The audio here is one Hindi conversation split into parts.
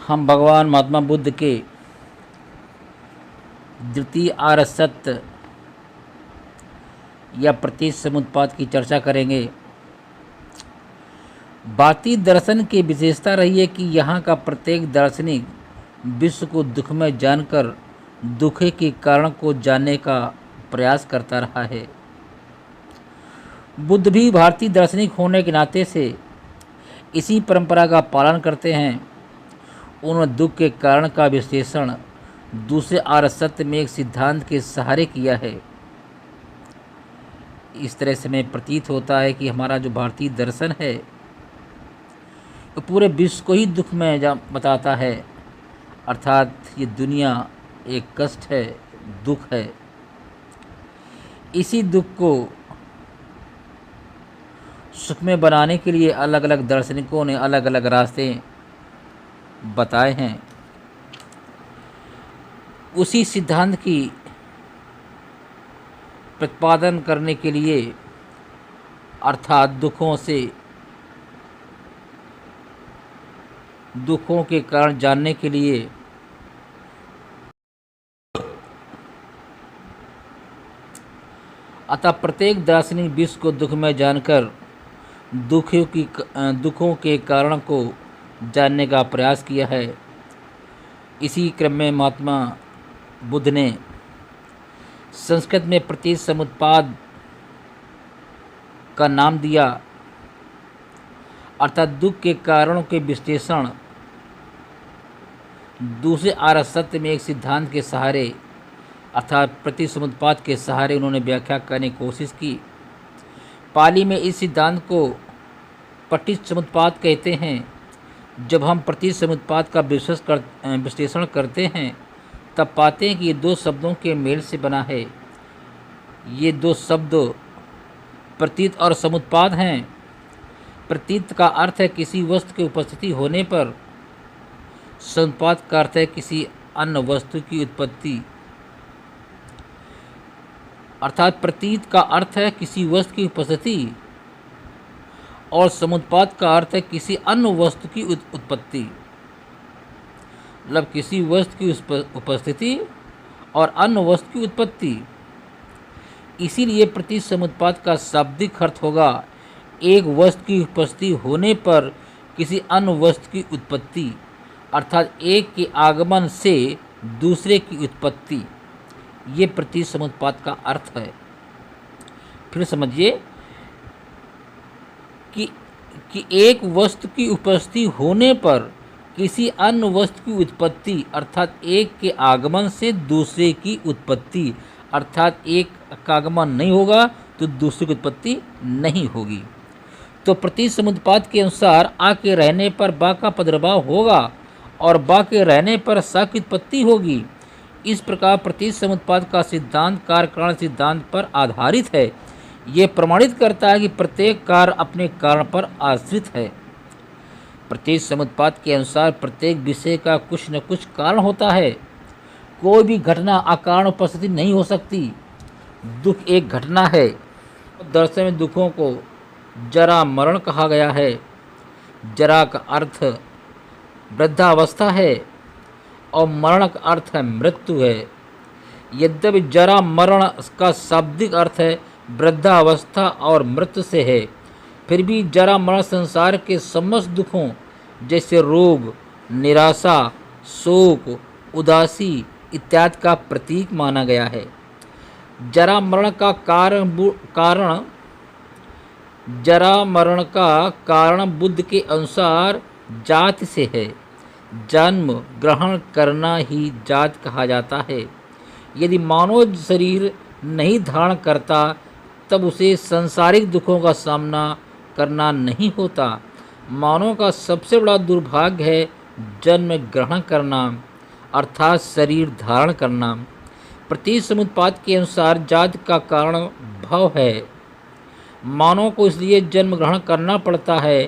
हम भगवान महात्मा बुद्ध के द्वितीय आर्य सत्य या प्रतीक समुत्पाद की चर्चा करेंगे। भारतीय दर्शन की विशेषता रही है कि यहाँ का प्रत्येक दार्शनिक विश्व को दुखमय जानकर दुखे के कारण को जानने का प्रयास करता रहा है। बुद्ध भी भारतीय दार्शनिक होने के नाते से इसी परंपरा का पालन करते हैं। उन्होंने दुख के कारण का विश्लेषण दूसरे आर्य सत्य में एक सिद्धांत के सहारे किया है। इस तरह से हमें प्रतीत होता है कि हमारा जो भारतीय दर्शन है वो पूरे विश्व को ही दुख में बताता है, अर्थात ये दुनिया एक कष्ट है, दुख है। इसी दुख को सुख में बनाने के लिए अलग अलग दार्शनिकों ने अलग अलग रास्ते बताए हैं। उसी सिद्धांत की प्रतिपादन करने के लिए, अर्थात दुखों के कारण जानने के लिए अतः प्रत्येक दार्शनिक विश्व को दुख में जानकर दुखों के कारण को जानने का प्रयास किया है। इसी क्रम में महात्मा बुद्ध ने संस्कृत में प्रतीक समुत्पाद का नाम दिया, अर्थात दुख के कारणों के विश्लेषण दूसरे आर्य सत्य में एक सिद्धांत के सहारे, अर्थात प्रतीक समुत्पाद के सहारे उन्होंने व्याख्या करने की कोशिश की। पाली में इस सिद्धांत को प्रतीक समुत्पाद कहते हैं। जब हम प्रतीक समुत्पाद का विश्लेषण करते हैं तब पाते हैं कि ये दो शब्दों के मेल से बना है। ये दो शब्द प्रतीत और समुत्पाद हैं। प्रतीत का अर्थ है किसी वस्तु की उपस्थिति होने पर, समुत्पाद का अर्थ है किसी अन्य वस्तु की उत्पत्ति। अर्थात प्रतीत का अर्थ है किसी वस्तु की उपस्थिति और समुत्पाद का अर्थ है किसी अन्य वस्तु की उत्पत्ति, मतलब किसी वस्तु की उपस्थिति और अन्य वस्तु की उत्पत्ति। इसीलिए प्रतीक समुत्पाद का शाब्दिक अर्थ होगा एक वस्तु की उपस्थिति होने पर किसी अन्य वस्तु की उत्पत्ति, अर्थात एक के आगमन से दूसरे की उत्पत्ति। ये प्रतीक समुत्पाद का अर्थ है। फिर समझिए कि एक वस्तु की उपस्थिति होने पर किसी अन्य वस्तु की उत्पत्ति, अर्थात एक के आगमन से दूसरे की उत्पत्ति, अर्थात एक का आगमन नहीं होगा तो दूसरे की उत्पत्ति नहीं होगी। तो प्रतीक समुत्पाद के अनुसार आ के रहने पर बा का प्रादुर्भाव होगा और बा के रहने पर सा की उत्पत्ति होगी। इस प्रकार प्रतीक समुत्पाद का सिद्धांत कार्य कारण सिद्धांत पर आधारित है। ये प्रमाणित करता है कि प्रत्येक कार्य अपने कारण पर आश्रित है। प्रतीक समुत्पाद के अनुसार प्रत्येक विषय का कुछ न कुछ कारण होता है। कोई भी घटना अकारण उपस्थिति नहीं हो सकती। दुख एक घटना है। दर्शन में दुखों को जरा मरण कहा गया है। जरा का अर्थ वृद्धावस्था है और मरण का अर्थ है मृत्यु है। यद्यपि जरा मरण का शाब्दिक अर्थ है वृद्धावस्था और मृत्यु से है, फिर भी जरा मरण संसार के समस्त दुखों जैसे रोग, निराशा, शोक, उदासी इत्यादि का प्रतीक माना गया है। जरा मरण का कारण बुद्ध के अनुसार जाति से है। जन्म ग्रहण करना ही जात कहा जाता है। यदि मानव शरीर नहीं धारण करता तब उसे सांसारिक दुखों का सामना करना नहीं होता। मानव का सबसे बड़ा दुर्भाग्य है जन्म ग्रहण करना, अर्थात शरीर धारण करना। प्रतीक समुत्पाद के अनुसार जाति का कारण भाव है। मानव को इसलिए जन्म ग्रहण करना पड़ता है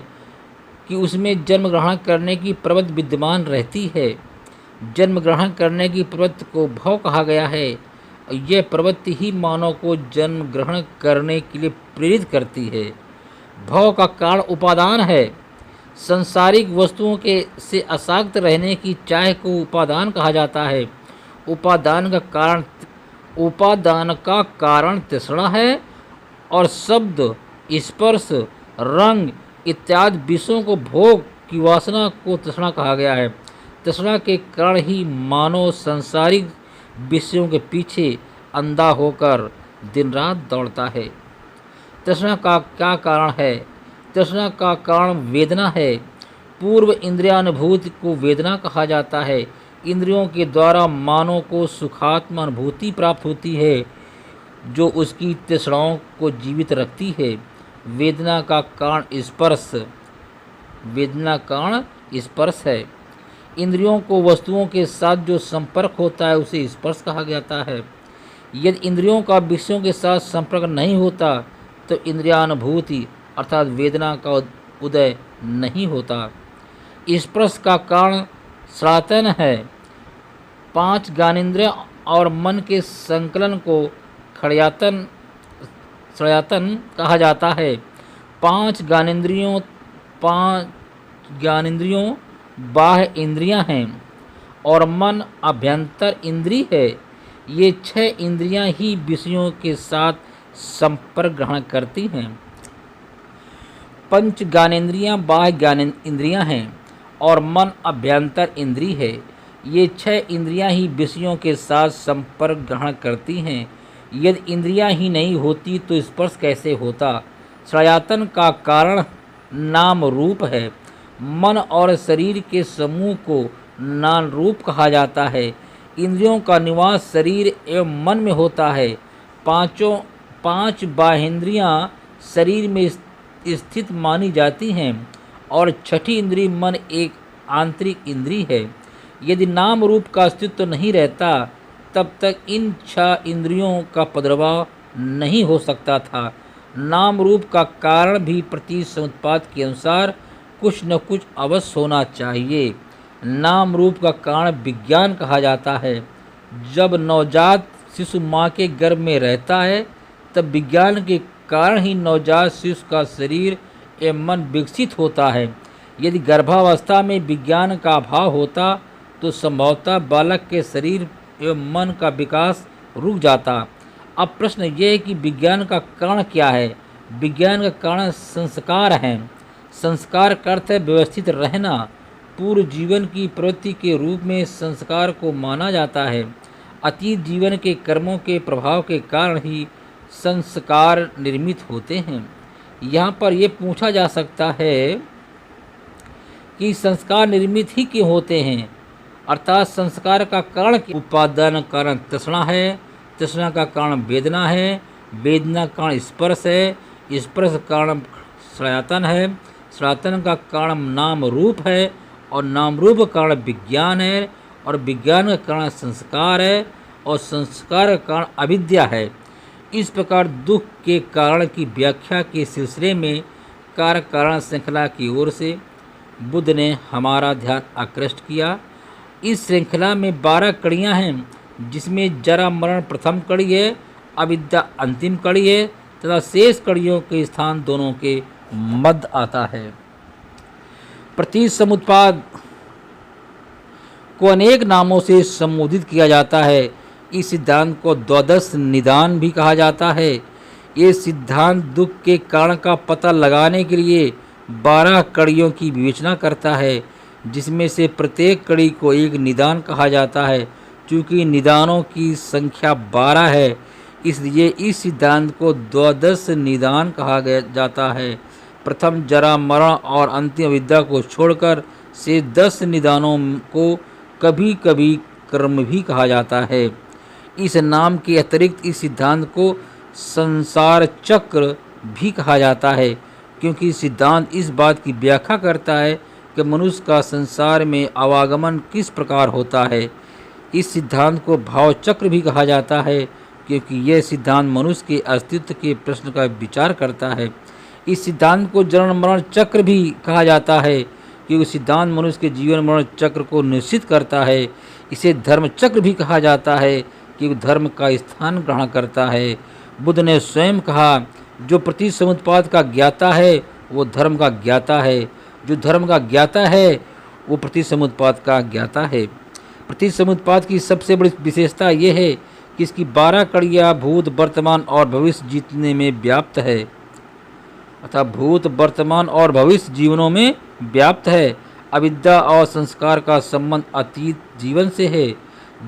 कि उसमें जन्म ग्रहण करने की प्रवृत्ति विद्यमान रहती है। जन्म ग्रहण करने की प्रवृत्ति को भाव कहा गया है। यह प्रवृत्ति ही मानव को जन्म ग्रहण करने के लिए प्रेरित करती है। भाव का कारण उपादान है। संसारिक वस्तुओं के से अशाक्त रहने की चाह को उपादान कहा जाता है। उपादान का कारण तृष्णा है और शब्द, स्पर्श, रंग इत्यादि विषयों को भोग की वासना को तृष्णा कहा गया है। तृष्णा के कारण ही मानव सांसारिक विषयों के पीछे अंधा होकर दिन रात दौड़ता है। तृष्णा का क्या कारण है? तृष्णा का कारण वेदना है। पूर्व इंद्रियानुभूति को वेदना कहा जाता है। इंद्रियों के द्वारा मानव को सुखात्म अनुभूति प्राप्त होती है जो उसकी तृष्णाओं को जीवित रखती है। वेदना का कारण स्पर्श है। इंद्रियों को वस्तुओं के साथ जो संपर्क होता है उसे स्पर्श कहा जाता है। यदि इंद्रियों का विषयों के साथ संपर्क नहीं होता तो इंद्रियानुभूति अर्थात वेदना का उदय नहीं होता। स्पर्श का कारण श्रातन है। 5 ज्ञानेंद्रिय और मन के संकलन को श्रयातन कहा जाता है। 5 ज्ञानेंद्रियों बाह्य इंद्रियां हैं और मन अभ्यंतर इंद्रिय है। ये 6 इंद्रियां ही विषयों के साथ संपर्क ग्रहण करती हैं। 5 ज्ञानेंद्रियां बाह्य ज्ञानेंद्रियां हैं और मन अभ्यंतर इंद्रिय है। ये 6 इंद्रियां ही विषयों के साथ संपर्क ग्रहण करती हैं। यदि इंद्रियां ही नहीं होती तो स्पर्श कैसे होता? श्रयातन का कारण नाम रूप है। मन और शरीर के समूह को नाम रूप कहा जाता है। इंद्रियों का निवास शरीर एवं मन में होता है। 5 बाह्येंद्रियां शरीर में स्थित मानी जाती हैं और 6ठी इंद्रिय मन एक आंतरिक इंद्रिय है। यदि नाम रूप का अस्तित्व नहीं रहता तब तक इन 6 इंद्रियों का प्रादुर्भाव नहीं हो सकता था। नाम रूप का कारण भी प्रतीत समुत्पाद के अनुसार कुछ न कुछ अवश्य होना चाहिए। नाम रूप का कारण विज्ञान कहा जाता है। जब नवजात शिशु माँ के गर्भ में रहता है तब विज्ञान के कारण ही नवजात शिशु का शरीर एवं मन विकसित होता है। यदि गर्भावस्था में विज्ञान का अभाव होता तो संभवतः बालक के शरीर एवं मन का विकास रुक जाता। अब प्रश्न ये है कि विज्ञान का कारण क्या है? विज्ञान का कारण संस्कार हैं। संस्कार का अर्थ है व्यवस्थित रहना। पूर्व जीवन की प्रवृत्ति के रूप में संस्कार को माना जाता है। अतीत जीवन के कर्मों के प्रभाव के कारण ही संस्कार निर्मित होते हैं। यहाँ पर यह पूछा जा सकता है कि संस्कार निर्मित ही क्यों होते हैं, अर्थात संस्कार का कारण उपादान कारण तृष्णा है, तृष्णा का कारण वेदना है, वेदना का कारण स्पर्श है, स्पर्श का कारण श्रयातन है, श्रयातन का कारण नाम रूप है और नाम रूप का कारण विज्ञान है और विज्ञान का कारण संस्कार है और संस्कार का कारण अविद्या है। इस प्रकार दुख के कारण की व्याख्या के सिलसिले में कार्य कारण श्रृंखला की ओर से बुद्ध ने हमारा ध्यान आकृष्ट किया। इस श्रृंखला में 12 कड़ियाँ हैं जिसमें जरा मरण प्रथम कड़ी है, अविद्या अंतिम कड़ी है तथा शेष कड़ियों के स्थान दोनों के मध्य आता है। प्रतीत समुत्पाद को अनेक नामों से संबोधित किया जाता है। इस सिद्धांत को द्वादश निदान भी कहा जाता है। ये सिद्धांत दुख के कारण का पता लगाने के लिए 12 कड़ियों की विवेचना करता है, जिसमें से प्रत्येक कड़ी को एक निदान कहा जाता है। चूँकि निदानों की संख्या 12 है इसलिए इस सिद्धांत को द्वादश निदान कहा जाता है। प्रथम जरा मरण और अंतिम अविद्या को छोड़कर से 10 निदानों को कभी कभी कर्म भी कहा जाता है। इस नाम के अतिरिक्त इस सिद्धांत को संसार चक्र भी कहा जाता है, क्योंकि सिद्धांत इस बात की व्याख्या करता है कि मनुष्य का संसार में आवागमन किस प्रकार होता है। इस सिद्धांत को भाव चक्र भी कहा जाता है, क्योंकि यह सिद्धांत मनुष्य के अस्तित्व के प्रश्न का विचार करता है। इस सिद्धांत को जन्म मरण चक्र भी कहा जाता है, क्योंकि सिद्धांत मनुष्य के जीवन मरण चक्र को निश्चित करता है। इसे धर्म चक्र भी कहा जाता है, क्योंकि धर्म का स्थान ग्रहण करता है। बुद्ध ने स्वयं कहा, जो प्रतीत समुत्पाद का ज्ञाता है वो धर्म का ज्ञाता है। जो धर्म का ज्ञाता है वो प्रतिसमुत्पाद का ज्ञाता है। प्रतिसमुत्पाद की सबसे बड़ी विशेषता यह है कि इसकी 12 कड़ियाँ भूत, वर्तमान और भविष्य जीतने में व्याप्त है, अर्थात भूत, वर्तमान और भविष्य जीवनों में व्याप्त है। अविद्या और संस्कार का संबंध अतीत जीवन से है,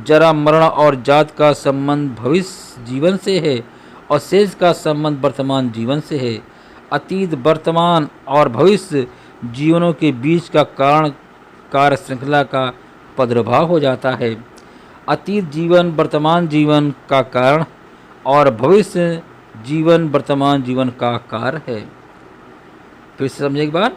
जरा मरण और जात का संबंध भविष्य जीवन से है और शेष का संबंध वर्तमान जीवन से है। अतीत, वर्तमान और भविष्य जीवनों के बीच का कारण कार्य श्रृंखला का प्रादुर्भाव हो जाता है। अतीत जीवन वर्तमान जीवन का कारण और भविष्य जीवन वर्तमान जीवन का कार्य है। फिर से समझे एक बार,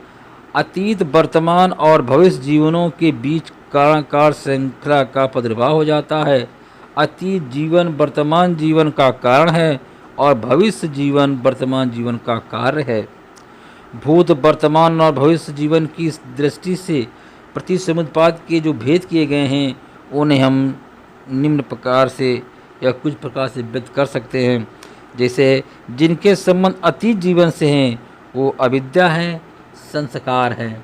अतीत, वर्तमान और भविष्य जीवनों के बीच कारण कार्य श्रृंखला का प्रादुर्भाव हो जाता है। अतीत जीवन वर्तमान जीवन का कारण है और भविष्य जीवन वर्तमान जीवन का कार्य है। भूत, वर्तमान और भविष्य जीवन की दृष्टि से प्रतिसमुत्पाद के जो भेद किए गए हैं उन्हें हम निम्न प्रकार से या कुछ प्रकार से व्यक्त कर सकते हैं। जैसे जिनके संबंध अतीत जीवन से हैं वो अविद्या है, संस्कार है,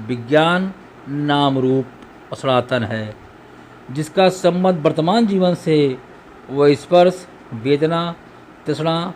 विज्ञान, नाम रूप और सनातन है। जिसका संबंध वर्तमान जीवन से वो स्पर्श, वेदना, तृष्णा,